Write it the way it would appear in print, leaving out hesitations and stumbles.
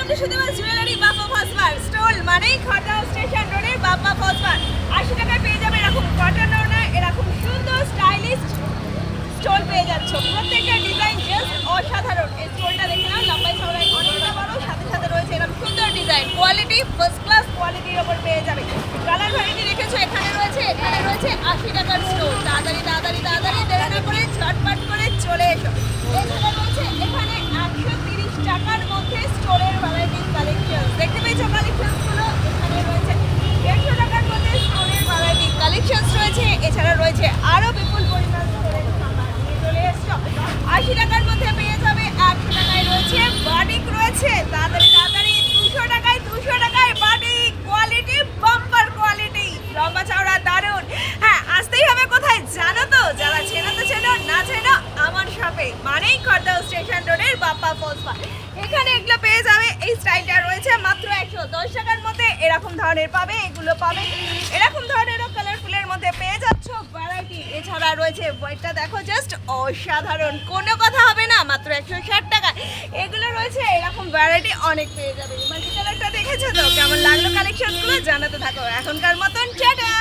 Two সুদেবাস jewellery Bappa ফলসবার stall মানেই Khardah station রোডের বাপ্পা ফলসবার 80 টাকায় পেয়ে যাবে এরকম কটন ওড়না, এরকম সুন্দর স্টাইলিশ স্টল পেয়ে যাচ্ছ। প্রত্যেকটা ডিজাইন জাস্ট অসাধারণ। এই স্টলটা দেখে নাও, লম্বাই চওড়াই অনেকটা বড়, সাথে সাথে রয়েছে এরকম সুন্দর ডিজাইন, কোয়ালিটি ফার্স্ট ক্লাস কোয়ালিটির ওপর পেয়ে যাবে। কালার ভ্যারাইটি রেখেছো, এখানে রয়েছে 80 টাকার স্টল। তাড়াতাড়ি তাড়াতাড়ি তাড়াতাড়ি দেরি না করে ঝটপট করে চলে এসো। এছাড়া রয়েছে এখানে 130 টাকার মধ্যে স্টোরের ভ্যারাইটি কালেকশন। দেখতে পেয়েছো কালেকশনগুলো? এখানে রয়েছে 150 টাকার মধ্যে স্টোরের ভ্যারাইটি কালেকশন রয়েছে। এছাড়া রয়েছে আরো বিপুল পরিমাণ স্টোরের সামান নিয়ে চলে এসছো। 80 টাকার মধ্যে পেয়ে যাবে। 100 টাকায় রয়েছে বাটিক রয়েছে। তাড়াতাড়ি তাড়াতাড়ি 200 টাকায় বাটিক, কোয়ালিটি বাম্পার কোয়ালিটি, লম্বা চওড়া দারুণ। হ্যাঁ, আসতেই হবে কোথায় জানো তো? যারা চেনো তো চেনো, না চেনো আমার শপে মানেই খড়দহ স্টেশন রোডের বাপ্পা ফলসবার। এখানে এগুলো পেয়ে যাবে। এই স্টাইলটা রয়েছে মাত্র 110 টাকার মধ্যে। এরকম ধরনের পাবে, এগুলো পাবে এরকম ধরনেরও কালারফুলের মধ্যে পেয়ে যাচ্ছ ভ্যারাইটি। এছাড়া রয়েছে বইটা দেখো, জাস্ট অসাধারণ, কোনো কথা হবে না, মাত্র 160 টাকা। এগুলো রয়েছে এরকম ভ্যারাইটি অনেক পেয়ে যাবে। মাল্টি কালারটা দেখেছো তো? কেমন লাগলো কালেকশনগুলো? জানাতে থাকো। এখনকার মতন টাটা।